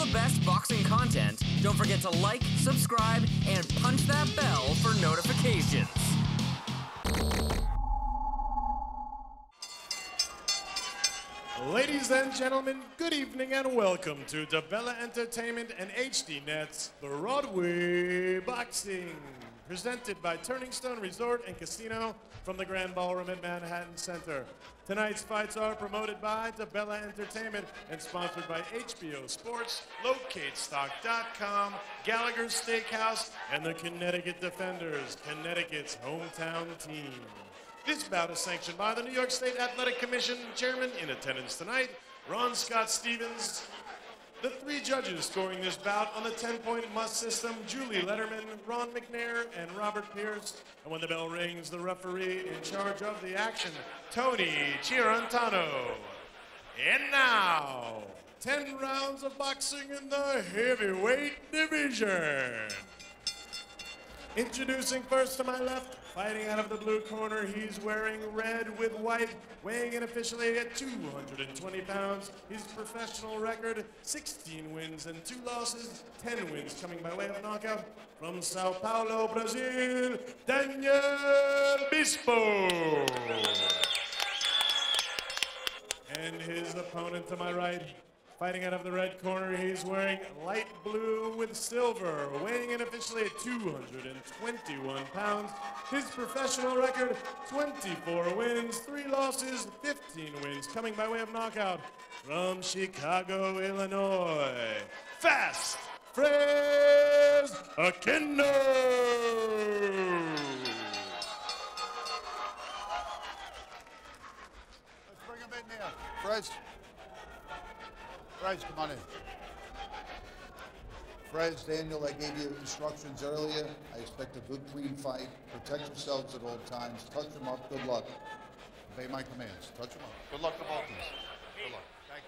the best boxing content, don't forget to like, subscribe, and punch that bell for notifications. Ladies and gentlemen, good evening and welcome to DiBella Entertainment and HDNet's Broadway Boxing, presented by Turning Stone Resort and Casino from the Grand Ballroom at Manhattan Center. Tonight's fights are promoted by DiBella Entertainment and sponsored by HBO Sports, LocateStock.com, Gallagher's Steakhouse, and the Connecticut Defenders, Connecticut's hometown team. This bout is sanctioned by the New York State Athletic Commission Chairman. In attendance tonight, Ron Scott Stevens. The three judges scoring this bout on the 10-point must system, Julie Letterman, Ron McNair, and Robert Pierce. And when the bell rings, the referee in charge of the action, Tony Chirantano. And now, 10 rounds of boxing in the heavyweight division. Introducing first to my left, fighting out of the blue corner, he's wearing red with white, weighing in officially at 220 pounds. His professional record, 16 wins and 2 losses, 10 wins coming by way of knockout. From Sao Paulo, Brazil, Daniel Bispo. And his opponent to my right, fighting out of the red corner, he's wearing light blue with silver, weighing in officially at 221 pounds. His professional record, 24 wins, 3 losses, 15 wins, coming by way of knockout. From Chicago, Illinois, Fast FRES Oquendo. Let's bring him in there. FRES, come on in. FRES, Daniel, I gave you instructions earlier. I expect a good, clean fight. Protect yourselves at all times. Touch them up. Good luck. Obey my commands. Touch them up. Good luck to both of us. Good luck. Thank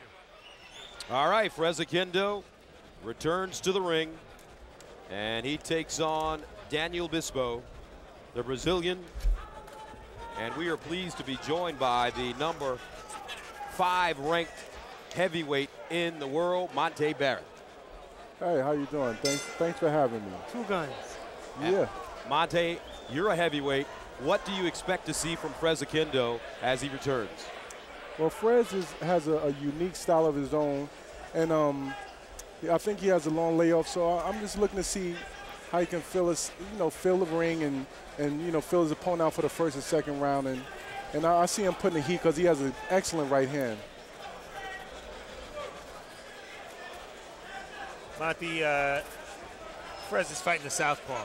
you. All right, FRES Oquendo returns to the ring, and he takes on Daniel Bispo, the Brazilian. And we are pleased to be joined by the number 5 ranked heavyweight in the world, Monte Barrett. Hey, how you doing? Thanks for having me. Two guns. Yeah. Monte, you're a heavyweight. What do you expect to see from FRES Oquendo as he returns? Well, FRES has a unique style of his own, and I think he has a long layoff. So I'm just looking to see how he can feel the ring and feel his opponent out for the first and second round, and I see him putting the heat because he has an excellent right hand. Monty, FRES is fighting the southpaw,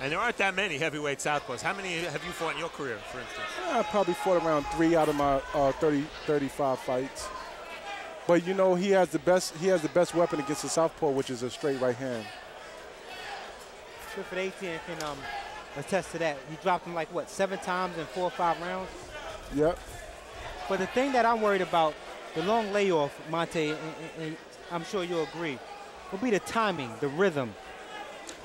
and there aren't that many heavyweight southpaws. How many have you fought in your career, for instance? I probably fought around 3 out of my 35 fights. But he has the best weapon against the southpaw, which is a straight right hand. Clifford 18 can attest to that. He dropped him like what, 7 times in 4 or 5 rounds? Yep. But the thing that I'm worried about, the long layoff, Monte, and I'm sure you'll agree, will be the timing, the rhythm.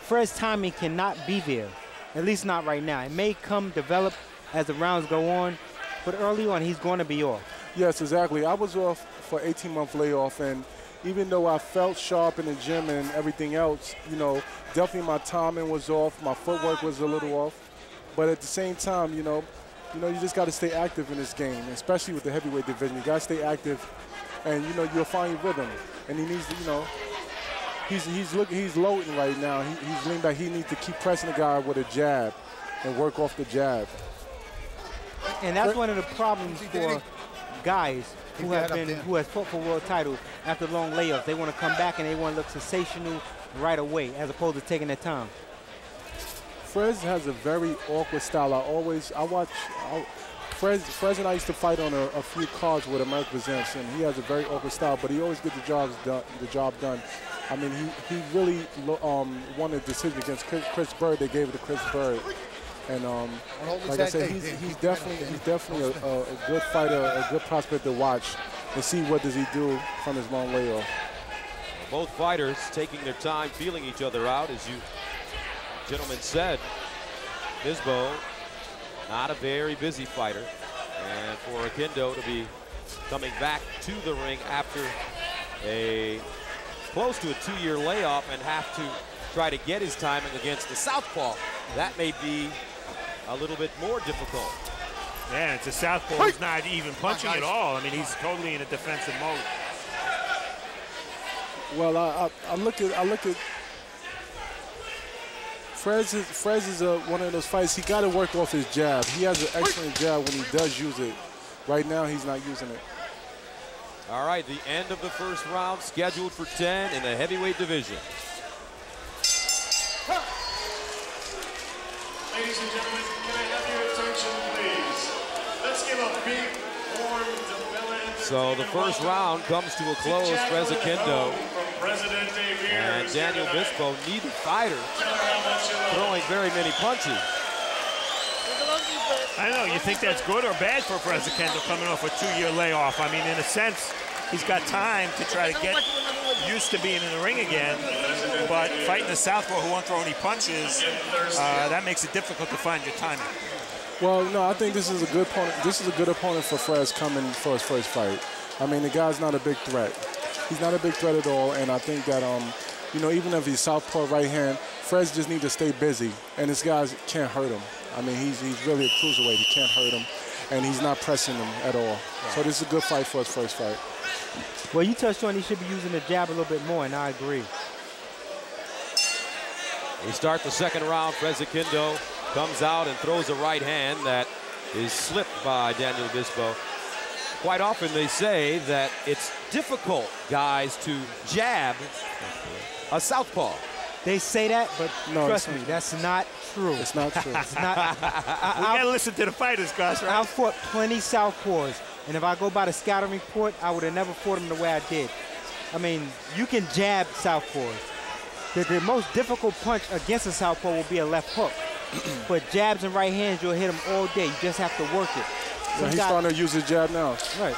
FRES' timing cannot be there, at least not right now. It may develop as the rounds go on, but early on he's going to be off. Yes, exactly. I was off for 18-month layoff, and even though I felt sharp in the gym and everything else, definitely my timing was off, my footwork was a little off. But at the same time, you just got to stay active in this game, especially with the heavyweight division. You got to stay active, and you'll find your rhythm. And he needs to, he's loading right now. He's leaning back. He needs to keep pressing the guy with a jab and work off the jab. And that's one of the problems for guys who has fought for world titles after long layoffs. They want to come back and they want to look sensational right away, as opposed to taking their time. FRES has a very awkward style. FRES and I used to fight on a few cards with America Presents, and he has a very awkward style, but he always gets the job done. I mean, he really won a decision against Chris Bird. They gave it to Chris Bird. And like I said, he's definitely a good fighter, a good prospect to watch and see what does he do from his long layoff. Both fighters taking their time, feeling each other out, as you gentlemen said. Bispo, not a very busy fighter, and for Oquendo to be coming back to the ring after a close to a 2-year layoff and have to try to get his timing against the southpaw, that may be a little bit more difficult. Yeah, it's a southpaw who's not even punching at all. I mean, he's totally in a defensive mode. Well, I look at FRES is one of those fights. He got to work off his jab. He has an excellent jab when he does use it. Right now, he's not using it. All right, the end of the first round, scheduled for 10 in the heavyweight division. Ladies and gentlemen, can I have your attention, please? Let's give a big, warm DiBella. So the first round comes to a close. FRES Oquendo and Daniel Bispo, neither fighter throwing very many punches. I don't know, you think that's good or bad for FRES Oquendo coming off a 2-year layoff? I mean, in a sense, he's got time to try to get used to being in the ring again, but fighting a southpaw who won't throw any punches, that makes it difficult to find your timing. Well, no, I think this is a good opponent. This is a good opponent for FRES coming for his first fight. I mean, the guy's not a big threat. He's not a big threat at all, and I think that, you know, even if he's southpaw right hand, FRES just need to stay busy, and this guy can't hurt him. I mean, he's really a cruiserweight. He can't hurt him, and he's not pressing him at all. So this is a good fight for his first fight. Well, you touched on he should be using the jab a little bit more, and I agree. We start the second round. FRES Oquendo comes out and throws a right hand that is slipped by Daniel Bispo. Quite often they say that it's difficult, guys, to jab a southpaw. They say that, but no, trust me, that's not true. It's not true. It's not. We gotta listen to the fighters, Gus, right? I've fought plenty southpaws, and if I go by the scouting report, I would have never fought them the way I did. I mean, you can jab southpaws. The most difficult punch against a southpaw will be a left hook. But jabs and right hands, you'll hit them all day. You just have to work it. So he's starting to use his jab now. Right.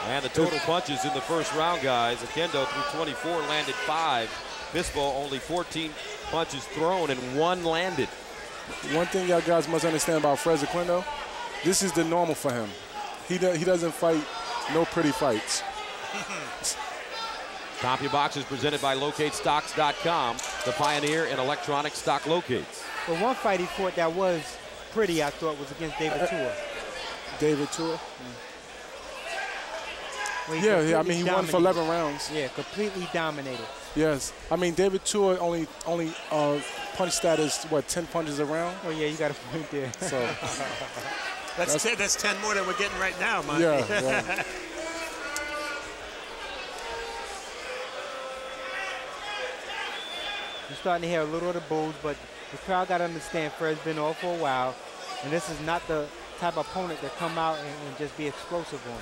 And the total punches in the first round, guys. Oquendo threw 24, landed 5. Bispo only 14 punches thrown and 1 landed. One thing y'all guys must understand about FRES Oquendo, this is the normal for him. He doesn't fight no pretty fights. CompuBox is presented by LocateStocks.com, the pioneer in electronic stock locates. But one fight he fought that was pretty, I thought, was against David Tua. David Tua? Well, yeah, I mean, he won for 11 rounds. Yeah, completely dominated. Yes. I mean, David Tua only punch status, what, 10 punches a round? Oh, yeah, you got a point there. So that's 10 more than we're getting right now, Mike. Yeah. You're starting to hear a little of the boos, but the crowd got to understand FRES been off for a while, and this is not the type of opponent that come out and just be explosive on.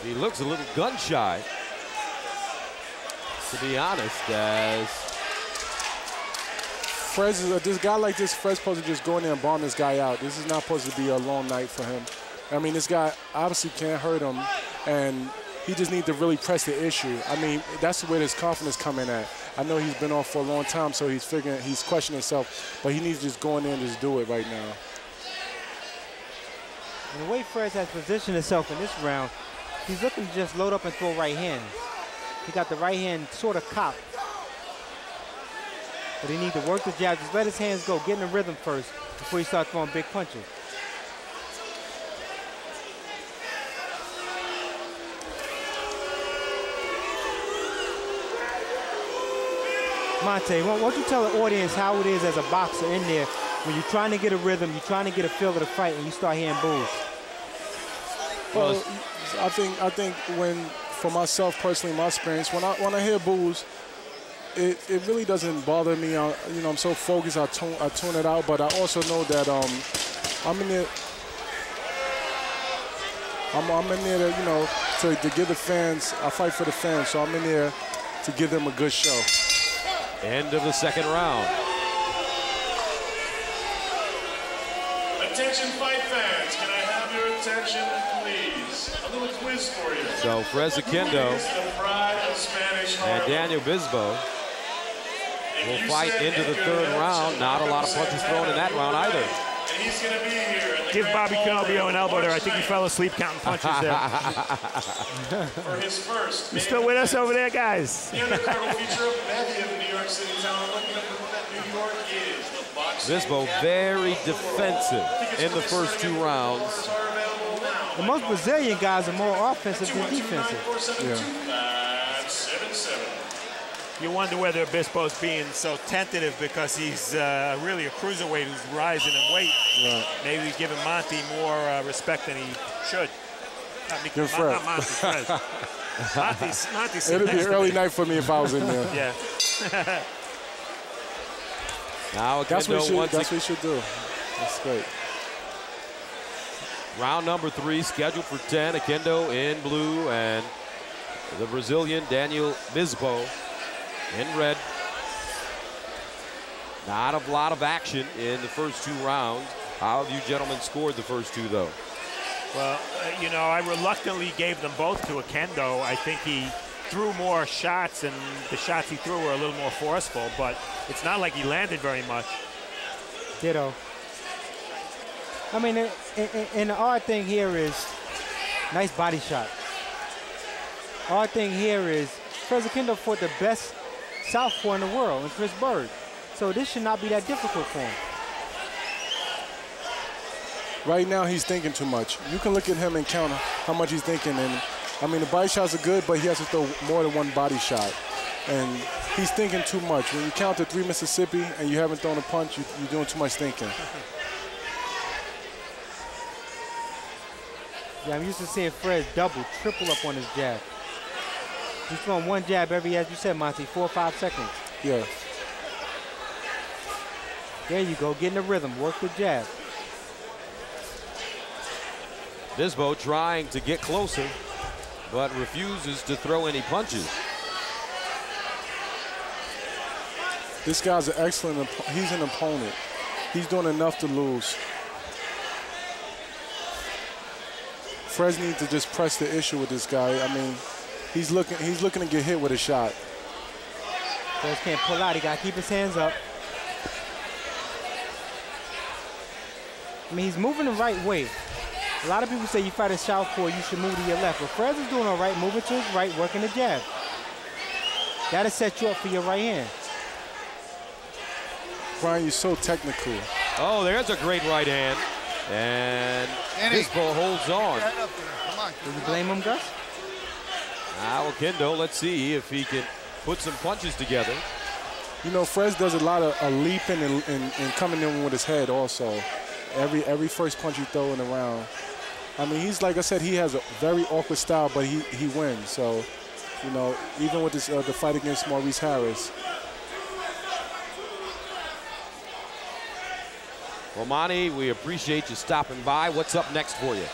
He looks a little gun shy, to be honest, as FRES is this guy like this. FRES supposed to just go in there and bomb this guy out. This is not supposed to be a long night for him. I mean, this guy obviously can't hurt him, and he just needs to really press the issue. I mean, that's where his confidence coming at. I know he's been off for a long time, so he's questioning himself, but he needs to just go in there and just do it right now. And the way FRES has positioned himself in this round, he's looking to just load up and throw right hands. He got the right hand sort of cocked. But he needs to work the jab. Just let his hands go. Get in the rhythm first before he starts throwing big punches. Monte, why don't you tell the audience how it is as a boxer in there when you're trying to get a rhythm, you're trying to get a feel of the fight, and you start hearing boos? Well, I think when, for myself personally, my experience, when I hear boos, it really doesn't bother me. You know, I'm so focused, I tune it out. But I also know that I'm in there. I'm in there to, you know, to give the fans. I fight for the fans, so I'm in there to give them a good show. End of the second round. Attention fight fans, can I have your attention, please? A little quiz for you. So FRES Oquendo and Daniel Bispo will fight into the third round. Not a lot of punches thrown in that round either. And he's going to be here. Give Bobby Cannobio an elbow there. I think he fell asleep counting punches there. For his first. You still with us over there, guys? The undercard will feature a bevy of New York City talent looking to prove that New York is the boxing. Bispo very defensive in the first 2 rounds. The most Brazilian guys are more offensive than defensive. You wonder whether Bispo's being so tentative because he's really a cruiserweight who's rising in weight. Right. Maybe he's giving Monty more respect than he should. Not Monty, Fred. Monty's It'll be an early night for me if I was in there. Yeah. Now That's what Oquendo we should do. That's great. Round number 3 scheduled for 10. Oquendo in blue and the Brazilian Daniel Bispo in red. Not a lot of action in the first 2 rounds. How have you gentlemen scored the first 2, though? Well, you know, I reluctantly gave them both to Oquendo. I think he threw more shots, and the shots he threw were a little more forceful, but it's not like he landed very much. Ditto. I mean, and the odd thing here is nice body shot. Odd thing here is FRES Oquendo fought the best southpaw in the world, and Chris Bird. So this should not be that difficult for him. Right now, he's thinking too much. You can look at him and count how much he's thinking. And I mean, the body shots are good, but he has to throw more than one body shot. And he's thinking too much. When you count to 3 Mississippi and you haven't thrown a punch, you're doing too much thinking. Yeah, I'm used to seeing FRES double, triple up on his jab. He's throwing one jab every, as you said, Monty, 4 or 5 seconds. Yeah. There you go, get in the rhythm, work the jab. Bispo trying to get closer, but refuses to throw any punches. This guy's an excellent, he's an opponent. He's doing enough to lose. FRES needs to just press the issue with this guy. I mean, he's looking to get hit with a shot. FRES can't pull out, he gotta keep his hands up. I mean, he's moving the right way. A lot of people say you fight a southpaw, you should move to your left. But FRES is doing all right, moving to his right, working the jab. That'll set you up for your right hand. Brian, you're so technical. Oh, there's a great right hand. And Bispo holds on. Did you blame him, Gus? Now Oquendo, let's see if he can put some punches together. You know, FRES does a lot of leaping and coming in with his head also. Every first punch you throw in the round. I mean, he's, like I said, he has a very awkward style, but he wins. So, you know, even with this, the fight against Maurice Harris. Well, Monty, we appreciate you stopping by. What's up next for you?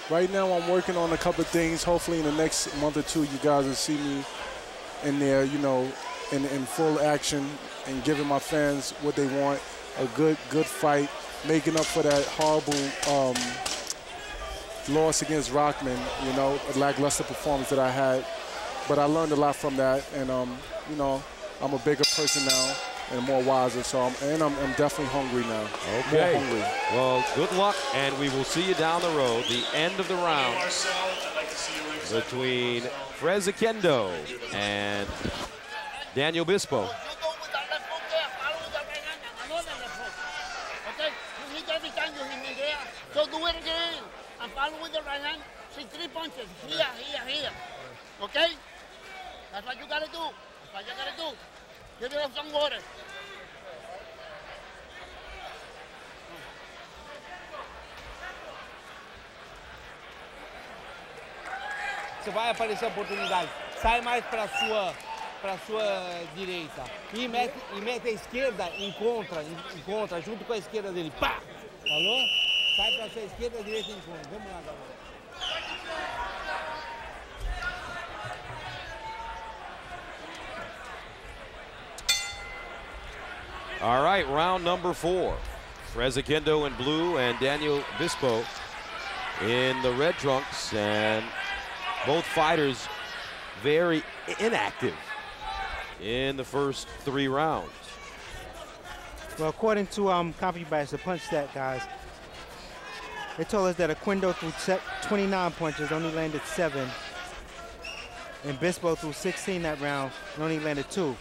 Right now, I'm working on a couple of things. Hopefully, in the next month or 2, you guys will see me in there, you know, in full action and giving my fans what they want. A good fight, making up for that horrible loss against Rockman, you know, a lackluster performance that I had. But I learned a lot from that, and, you know, I'm a bigger person now and more wiser, so I'm definitely hungry now. Okay. More hungry. Well, good luck, and we will see you down the road. The end of the round between FRES Oquendo and Daniel Bispo. So do it again and follow with the right hand. See 3 punches. Here. Okay? That's what you gotta do. That's what you gotta do. Give it up some water. Você vai aparecer a oportunidade. Sai mais para sua direita. E mete a esquerda em contra, junto com a esquerda dele. Pá! Falou? Sai para sua esquerda, direita em contra. Vamos lá, galera. All right, round number 4. FRES Oquendo in blue and Daniel Bispo in the red trunks, and both fighters very inactive in the first 3 rounds. Well, according to CompuBash, the punch stat guys, they told us that Oquendo threw 29 punches, only landed 7. And Bispo threw 16 that round and only landed 2.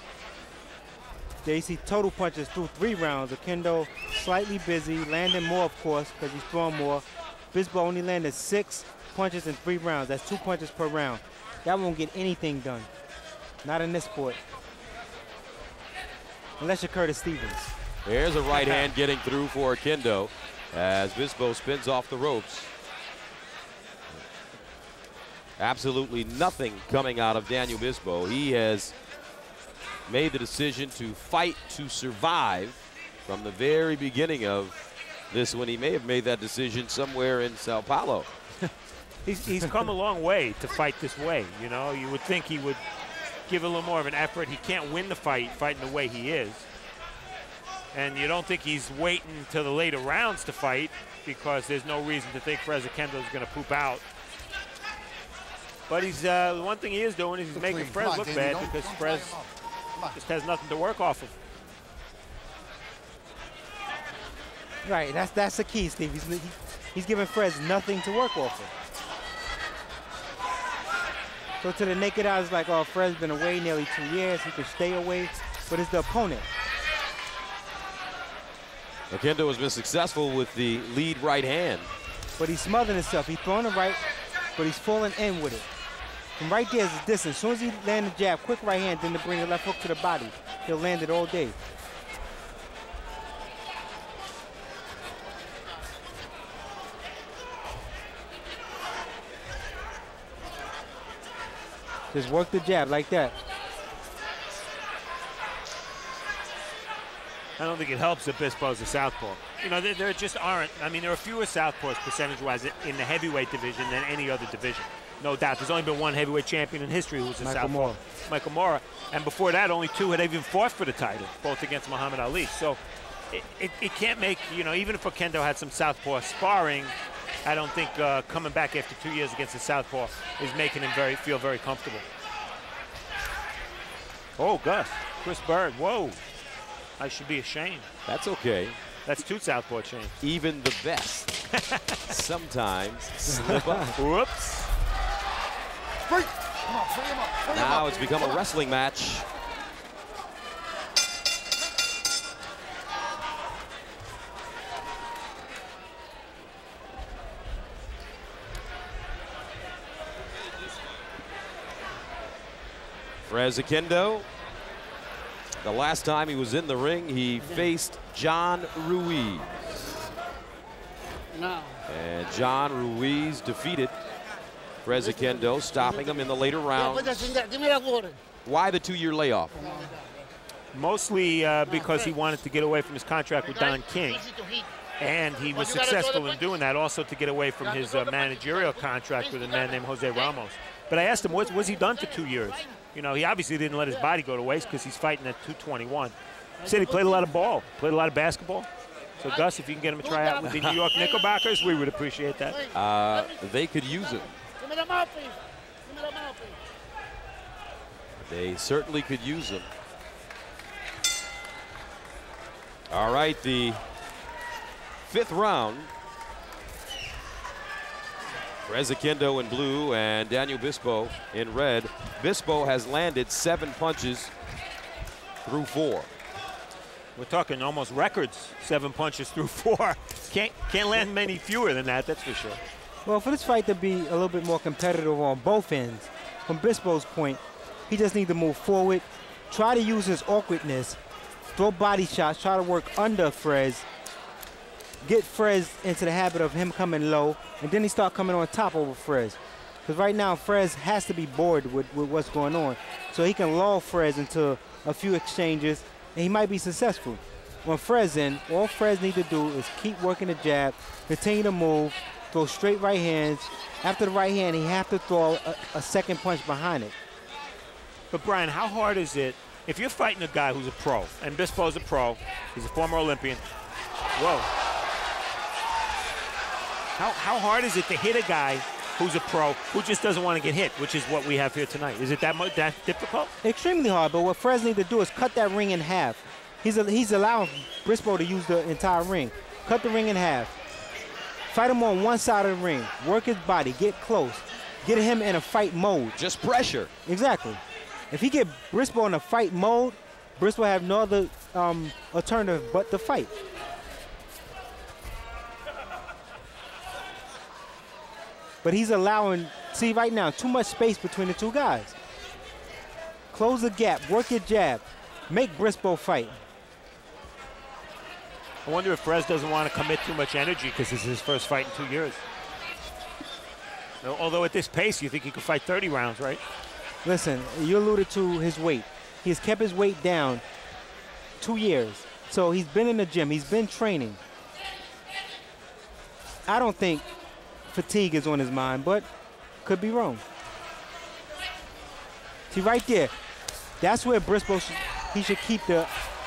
The AC total punches through 3 rounds. Oquendo slightly busy, landing more, of course, because he's throwing more. Bispo only landed 6 punches in 3 rounds. That's 2 punches per round. That won't get anything done. Not in this sport. Unless you're Curtis Stevens. There's a right hand getting through for Oquendo as Bispo spins off the ropes. Absolutely nothing coming out of Daniel Bispo. He has made the decision to fight to survive from the very beginning of this, when he may have made that decision somewhere in Sao Paulo. He's come a long way to fight this way. You know, you would think he would give a little more of an effort. He can't win the fight fighting the way he is. And you don't think he's waiting until the later rounds to fight, because there's no reason to think FRES Oquendo is going to poop out. But he's the one thing he is doing is he's making FRES look bad, because FRES just has nothing to work off of. Right, that's the key, Steve. He's giving FRES nothing to work off of. So to the naked eye, it's like, oh, FRES been away nearly 2 years. He could stay away, but it's the opponent. Oquendo has been successful with the lead right hand. But he's smothering himself. He's throwing it right, but he's falling in with it. From right there is his distance. As soon as he lands the jab, quick right hand, then to bring the left hook to the body, he'll land it all day. Just work the jab like that. I don't think it helps that Bispo's a southpaw. You know, there just aren't. I mean, there are fewer southpaws percentage-wise in the heavyweight division than any other division. No doubt. There's only been one heavyweight champion in history who was a southpaw. Michael Mora. And before that, only 2 had even fought for the title, both against Muhammad Ali. So it can't make, you know, even if Oquendo had some southpaw sparring, I don't think coming back after 2 years against a southpaw is making him feel very comfortable. Oh, Gus. Chris Bird. Whoa. I should be ashamed. That's okay. That's 2 southpaw chains. Even the best sometimes slip up. Whoops. Now it's become a wrestling match. FRES Oquendo, the last time he was in the ring, he faced John Ruiz. And John Ruiz defeated FRES Oquendo, stopping him in the later rounds. Why the 2-year layoff? Mostly because he wanted to get away from his contract with Don King. And he was successful in doing that, also to get away from his managerial contract with a man named Jose Ramos. But I asked him, what's he done for 2 years? You know, he obviously didn't let his body go to waste because he's fighting at 221. He said he played a lot of ball, played a lot of basketball. So, Gus, if you can get him a tryout with the New York Knickerbockers, we would appreciate that. They could use him. They certainly could use him. All right, the 5th round. FRES Oquendo in blue and Daniel Bispo in red. Bispo has landed 7 punches through 4. We're talking almost records, 7 punches through 4. Can't land many fewer than that, that's for sure. Well, for this fight to be a little bit more competitive on both ends, from Bispo's point, he just needs to move forward, try to use his awkwardness, throw body shots, try to work under FRES, get FRES into the habit of him coming low, and then he start coming on top over FRES. Because right now, FRES has to be bored with what's going on. So he can lull FRES into a few exchanges, and he might be successful. When FRES in, all FRES need to do is keep working the jab, continue to move, throw straight right hands. After the right hand, he have to throw a second punch behind it. But Brian, how hard is it if you're fighting a guy who's a pro, and Bispo's a pro, he's a former Olympian. Whoa. How hard is it to hit a guy who's a pro who just doesn't want to get hit, which is what we have here tonight? Is it that difficult? Extremely hard, but what FRES need to do is cut that ring in half. He's allowing Bispo to use the entire ring. Cut the ring in half. Fight him on one side of the ring. Work his body. Get close. Get him in a fight mode. Just pressure. Exactly. If he get Bispo in a fight mode, Bispo have no other alternative but to fight. But he's allowing, see right now, too much space between the two guys. Close the gap, work your jab, make Bispo fight. I wonder if FRES doesn't want to commit too much energy because this is his first fight in 2 years. Although at this pace, you think he could fight 30 rounds, right? Listen, you alluded to his weight. He's kept his weight down 2 years. So he's been in the gym, he's been training. I don't think fatigue is on his mind, but could be wrong. See right there, that's where Bispo, he should keep the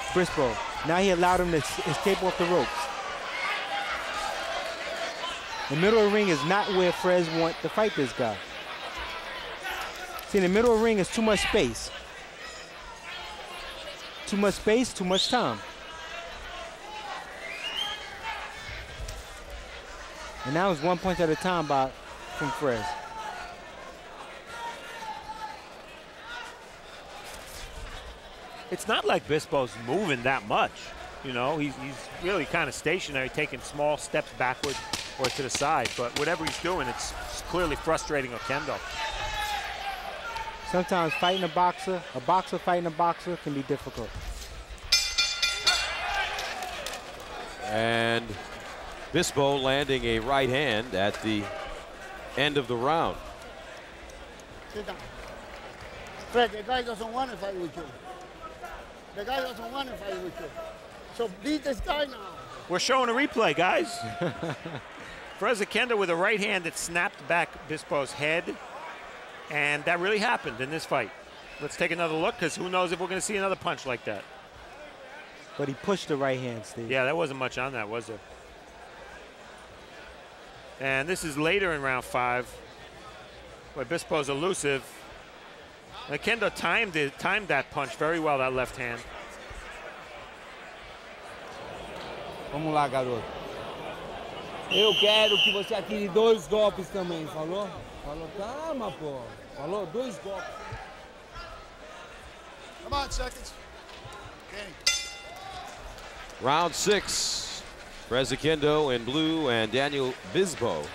Bispo. Now he allowed him to escape off the ropes. The middle of the ring is not where FRES want to fight this guy. See, in the middle of the ring is too much space. Too much space, too much time. And now it's 1 punch at a time from FRES. It's not like Bispo's moving that much. You know, he's really kind of stationary, taking small steps backward or to the side. But whatever he's doing, it's clearly frustrating Oquendo. Sometimes fighting a boxer fighting a boxer can be difficult. And Bispo landing a right hand at the end of the round. Sit down. Fred, the guy doesn't want to fight with you. The guy doesn't want to fight with you. So beat this guy now. We're showing a replay, guys. FRES Oquendo with a right hand that snapped back Bispo's head. And that really happened in this fight. Let's take another look, because who knows if we're going to see another punch like that. But he pushed the right hand, Steve. Yeah, there wasn't much on that, was there? And this is later in round 5, where Bispo's elusive. Oquendo timed that punch very well, that left hand. Vamos lá, garoto. Eu quero que você atire 2 golpes também, falou? Falou, calma, pô. Falou, 2 golpes. Come on, seconds. Okay. Round 6. FRES Oquendo in blue and Daniel Bispo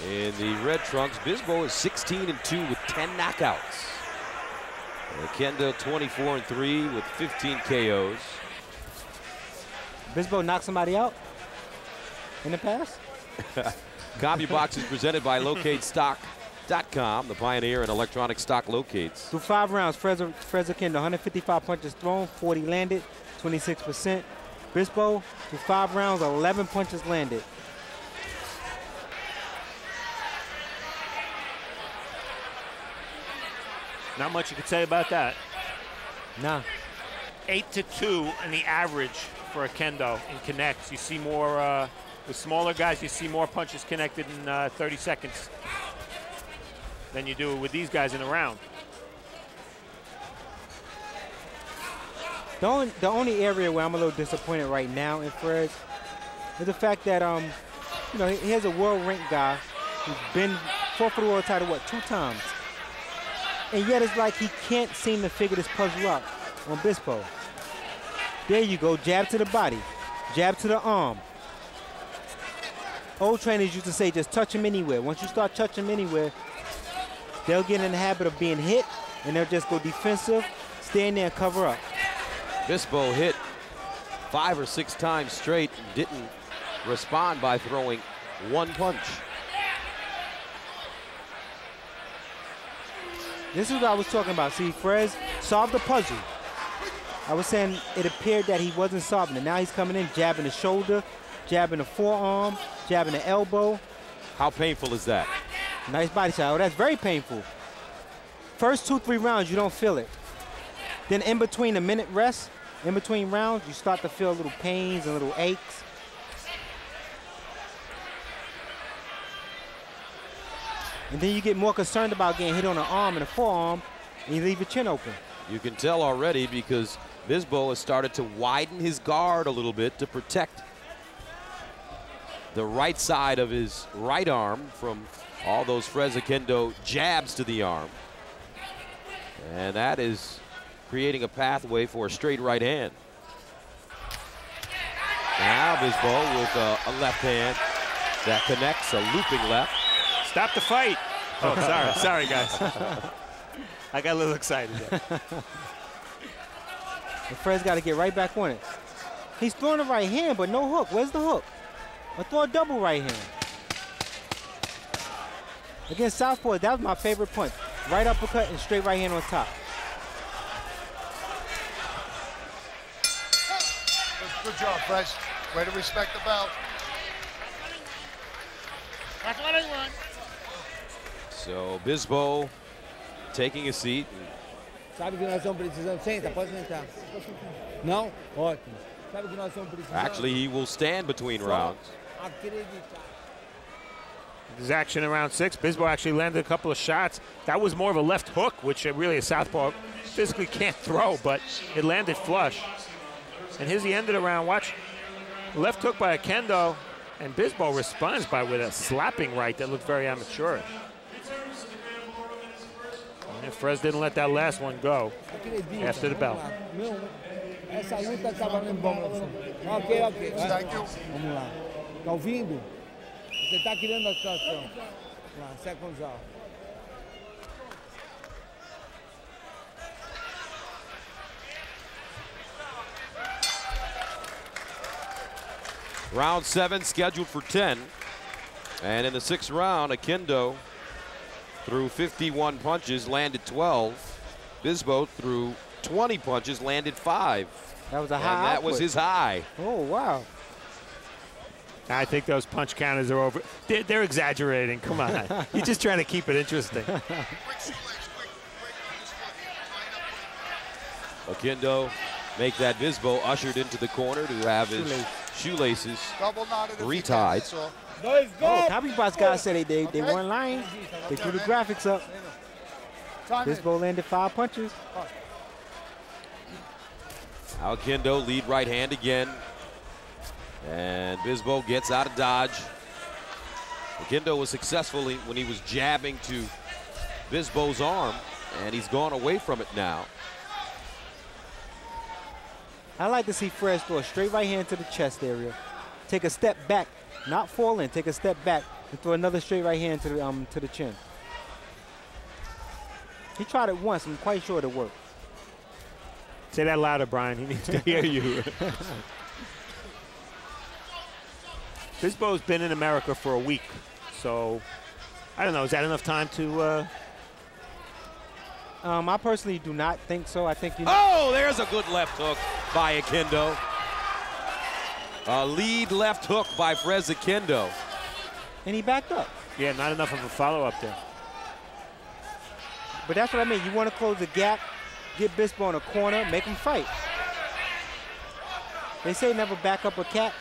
in the red trunks. Bispo is 16-2 with 10 knockouts. Oquendo 24-3 with 15 KOs. Bispo knocked somebody out in the past? CompuBox is presented by LocateStock.com, the pioneer in electronic stock locates. Through 5 rounds, FRES Oquendo, 155 punches thrown, 40 landed, 26%. Bispo, through 5 rounds, 11 punches landed. Not much you could say about that. Nah. 8-2 in the average for Oquendo in connects. You see more, with smaller guys, you see more punches connected in 30 seconds than you do with these guys in a round. The only area where I'm a little disappointed right now in FRES is the fact that, you know, he has a world-ranked guy who's been fought for the world title, 2 times? And yet it's like he can't seem to figure this puzzle out on Bispo. There you go, jab to the body, jab to the arm. Old trainers used to say just touch him anywhere. Once you start touching him anywhere, they'll get in the habit of being hit and they'll just go defensive, stay in there and cover up. Bispo hit 5 or 6 times straight and didn't respond by throwing 1 punch. This is what I was talking about. See, FRES solved the puzzle. I was saying it appeared that he wasn't solving it. Now he's coming in, jabbing the shoulder, jabbing the forearm, jabbing the elbow. How painful is that? Nice body shot. Oh, that's very painful. First 2-3 rounds, you don't feel it. Then in between a minute rest, in between rounds, you start to feel little pains and little aches. And then you get more concerned about getting hit on the arm and the forearm, and you leave your chin open. You can tell already because Bispo has started to widen his guard a little bit to protect the right side of his right arm from all those FRES Oquendo jabs to the arm. And that is creating a pathway for a straight right hand. Now Bispo with a left hand that connects, a looping left. Stop the fight. Oh, sorry guys. I got a little excited there. And FRES got to get right back on it. He's throwing a right hand, but no hook. Where's the hook? Or throw a double right hand. Against southpaw, that was my favorite punch. Right uppercut and straight right hand on top. Good job, FRES. Way to respect the belt. That's what I want. So Bispo taking a seat. Sabe que nós estamos precisando. Senta, pode sentar. Não? Ótimo. Sabe que nós estamos precisando. Actually, he will stand between rounds. Acreditar. There's action in round 6. Bispo actually landed a couple of shots. That was more of a left hook, which really a southpaw physically can't throw, but it landed flush. And here's the end of the round. Watch. Left hook by Oquendo, and Bispo responds with a slapping right that looked very amateurish. And FRES didn't let that last one go after the bell. Essa luta tá valendo bom pra você. Ok. Vamos lá. Tá ouvindo? Você tá criando a situação. Vamos lá, seconds off. Round 7 scheduled for 10. And in the 6th round, Oquendo threw 51 punches, landed 12. Bispo threw 20 punches, landed 5. That was a high And that output. was his high. Oh, wow. I think those punch counters are over. They're exaggerating. Come on. You're just trying to keep it interesting. Oquendo make that Bispo ushered into the corner to have his shoelaces retied. Oh, Copybox guys said they weren't lying. They threw the graphics up. Bispo landed 5 punches. Oquendo lead right hand again. And Bispo gets out of dodge. Oquendo was successful when he was jabbing to Bispo's arm, and he's gone away from it now. I like to see FRES throw a straight right hand to the chest area. Take a step back, not fall in, take a step back and throw another straight right hand to the chin. He tried it once, I'm quite sure it'll work. Say that louder, Brian. He needs to hear you. Bispo's been in America for a week, so I don't know. Is that enough time to? I personally do not think so. I think Oh, there's a good left hook by Oquendo. A lead left hook by FRES Oquendo. And he backed up. Yeah, not enough of a follow-up there. But that's what I mean. You want to close the gap, get Bispo in a corner, make him fight. They say never back up a cat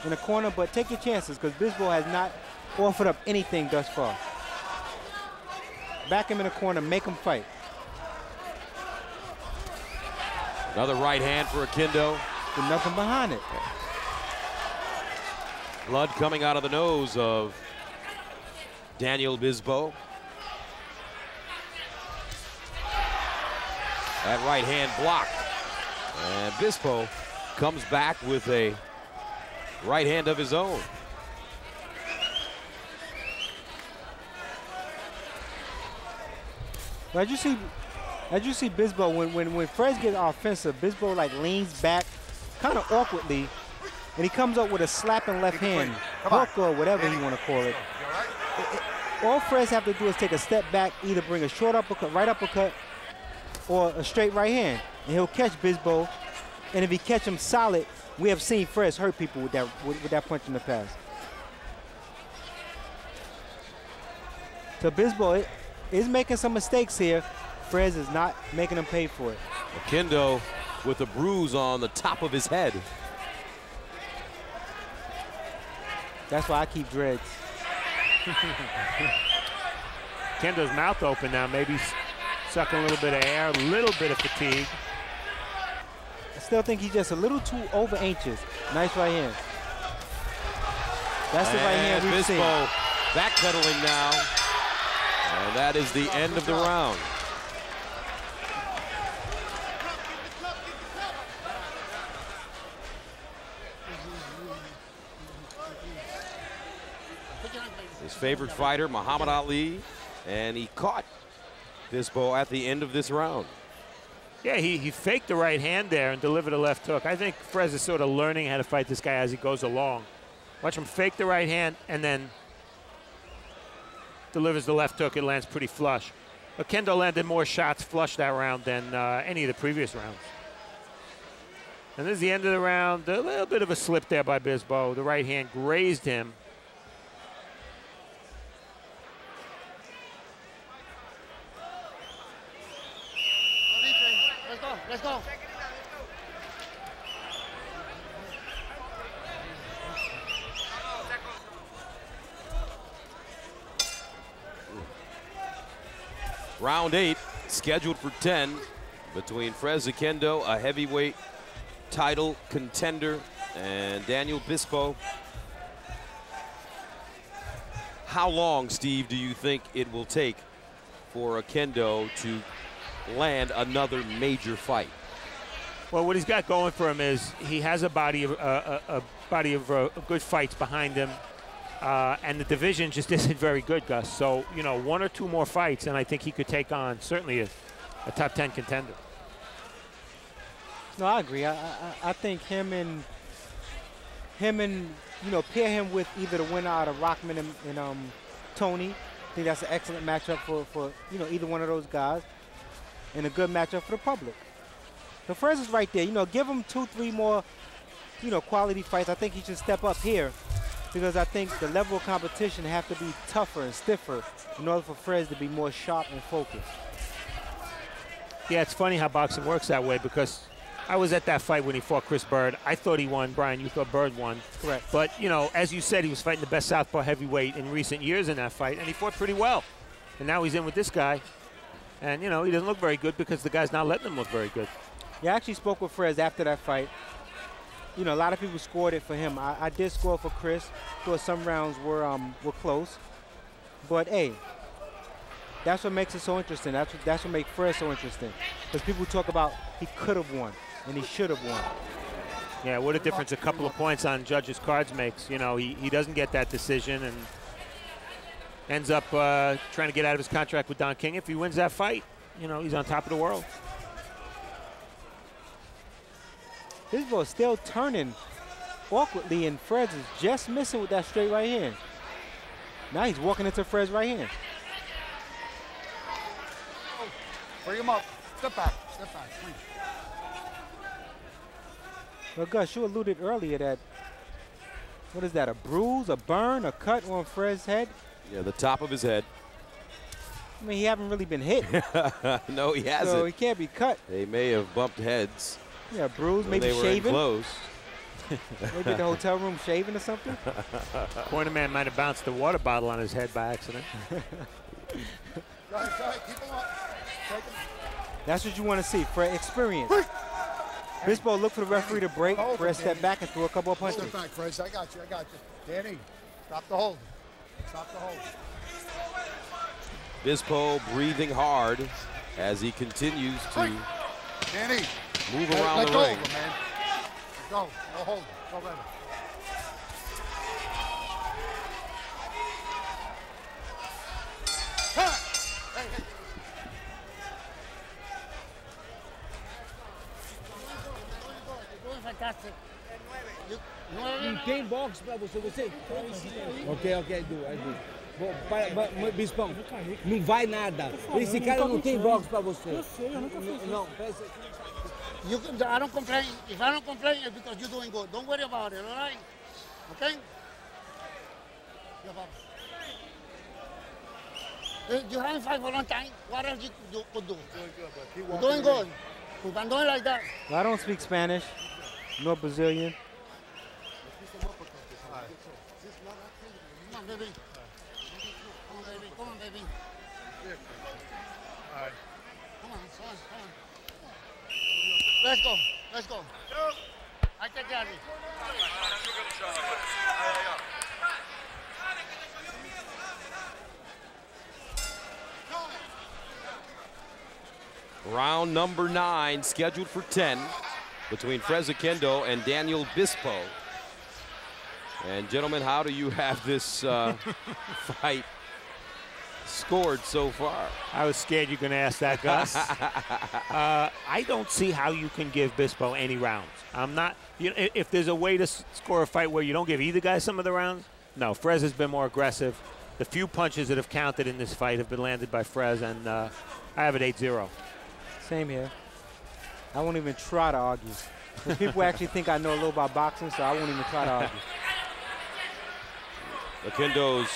in a corner, but take your chances because Bispo has not offered up anything thus far. Back him in a corner, make him fight. Another right hand for Oquendo. With nothing behind it. Blood coming out of the nose of Daniel Bispo. That right hand blocked. And Bispo comes back with a right hand of his own. As you see Bispo, when FRES gets offensive, Bispo like leans back kind of awkwardly, and he comes up with a slapping left hand, hook or whatever you want to call it. All FRES have to do is take a step back, either bring a short uppercut, right uppercut, or a straight right hand, and he'll catch Bispo. And if he catch him solid, we have seen FRES hurt people with that punch in the past. So Bispo is making some mistakes here. FRES is not making him pay for it. Oquendo with a bruise on the top of his head. That's why I keep dreads. Oquendo's mouth open now, maybe sucking a little bit of air, a little bit of fatigue. Still think he's just a little too over anxious. Nice right hand. That's the right hand we've seen. Bispo backpedaling now. And that is the end of the round. His favorite fighter, Muhammad Ali, and he caught Bispo at the end of this round. Yeah, he faked the right hand there and delivered a left hook. I think FRES is sort of learning how to fight this guy as he goes along. Watch him fake the right hand and then delivers the left hook. It lands pretty flush. Oquendo landed more shots flush that round than any of the previous rounds. And this is the end of the round. A little bit of a slip there by Bispo. The right hand grazed him. Let's go. Round 8, scheduled for 10, between FRES Oquendo, a heavyweight title contender, and Daniel Bispo. How long, Steve, do you think it will take for Oquendo to land another major fight? Well, what he's got going for him is he has a body of good fights behind him, and the division just isn't very good, Gus. So, you know, 1 or 2 more fights, and I think he could take on certainly a top 10 contender. No, I agree. I think him and you know, pair him with either the winner out of Rockman and Tony. I think that's an excellent matchup for you know, either one of those guys, and a good matchup for the public. The FRES is right there. You know, give him 2, 3 more, you know, quality fights. I think he should step up here because I think the level of competition have to be tougher and stiffer in order for FRES to be more sharp and focused. Yeah, it's funny how boxing works that way because I was at that fight when he fought Chris Bird. I thought he won. Brian, you thought Bird won. Correct. But, you know, as you said, he was fighting the best southpaw heavyweight in recent years in that fight, and he fought pretty well. And now he's in with this guy. And, you know, he doesn't look very good because the guy's not letting him look very good. Yeah, I actually spoke with FRES after that fight. You know, a lot of people scored it for him. I did score for Chris. Thought some rounds were close. But, hey, that's what makes it so interesting. That's what makes FRES so interesting. Because people talk about he could have won and he should have won. Yeah, what a difference a couple of points on judges' cards makes. You know, he doesn't get that decision and ends up trying to get out of his contract with Don King. If he wins that fight, you know, he's on top of the world. This ball's still turning awkwardly, and FRES is just missing with that straight right hand. Now he's walking into FRES' right hand. Bring him up. Step back. Please. Well, Gus, you alluded earlier that, what is that, a bruise, a burn, a cut on FRES' head? Yeah, the top of his head. I mean, he haven't really been hit. No, he hasn't. So he can't be cut. They may have bumped heads. Yeah, bruise, maybe they were shaving. close. Maybe in the hotel room shaving or something. Corner man might have bounced a water bottle on his head by accident. Go ahead, keep him up. That's what you want to see, FRES experience. Bispo look for the referee to break. FRES step back and throw a couple of punches. Step back, FRES. I got you. Danny, stop the hold. Bispo breathing hard as he continues to Danny, move around let the go ring. of him, man. Go. No hold. Go right. Fantastic. Não tem boxe pra você? Ok, I do. Bom, Bispão, não vai nada. Esse cara não tem boxe pra você. Não, I don't complain. If I don't complain, it's because you're doing good. Don't worry about it, all right? Okay? You haven't fight for a long time. What else you could do? You're doing good. If I'm doing like that. I don't speak Spanish, nor Brazilian. Come on, baby. Come on, baby. All right. Come on, son. Let's go. Let's go. I take care of it. Round number 9 scheduled for 10 between FRES Oquendo and Daniel Bispo. And gentlemen, how do you have this fight scored so far? I was scared you're going to ask that, Gus. I don't see how you can give Bispo any rounds. I'm not, you know, if there's a way to score a fight where you don't give either guy some of the rounds, no, FRES has been more aggressive. The few punches that have counted in this fight have been landed by FRES, and I have it 8-0. Same here. I won't even try to argue. People actually think I know a little about boxing, so I won't even try to argue. Oquendo's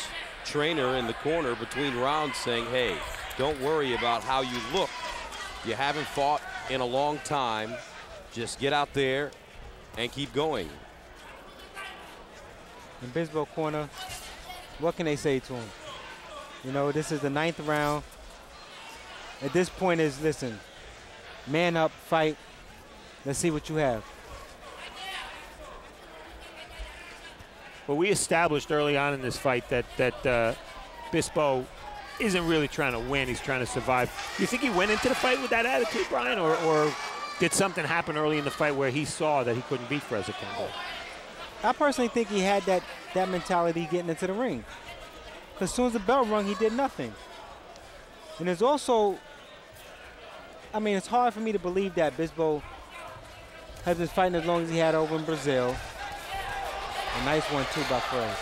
trainer in the corner between rounds saying, hey, don't worry about how you look. You haven't fought in a long time. Just get out there and keep going. In Bispo corner, what can they say to him? You know, this is the 9th round. At this point is, listen, man up, fight. Let's see what you have. Well, we established early on in this fight that Bispo isn't really trying to win. He's trying to survive. You think he went into the fight with that attitude, Brian, or did something happen early in the fight where he saw that he couldn't beat FRES Oquendo? I personally think he had that mentality getting into the ring. Because as soon as the bell rung, he did nothing. And there's also, I mean, it's hard for me to believe that Bispo has been fighting as long as he had over in Brazil. A nice one, too, by FRES.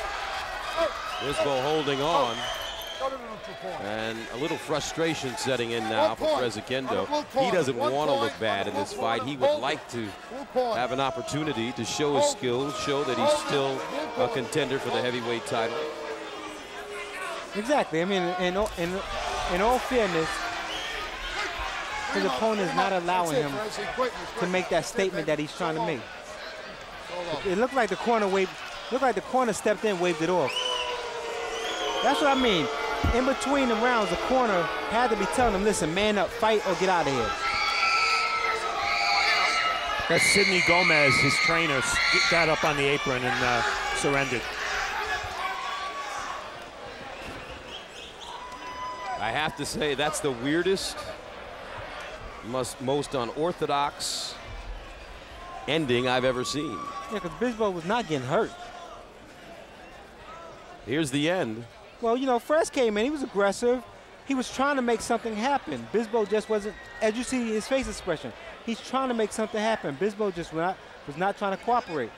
Bispo holding on. And a little frustration setting in now for FRES Oquendo. He doesn't want to look bad in this fight. He would like to have an opportunity to show his skills, show that he's still a contender for the heavyweight title. Exactly. I mean, in all fairness, his opponent is not allowing him to make that statement that he's trying to make. It looked like the corner stepped in, waved it off. That's what I mean. In between the rounds, the corner had to be telling him, listen, man up, fight, or get out of here. That's Sidney Gomez, his trainer, got up on the apron and surrendered. I have to say, that's the weirdest, most unorthodox ending I've ever seen. Yeah, because Bispo was not getting hurt. Here's the end. Well, you know, FRES came in. He was aggressive. He was trying to make something happen. Bispo just wasn't, as you see his face expression, he's trying to make something happen. Bispo just was not trying to cooperate.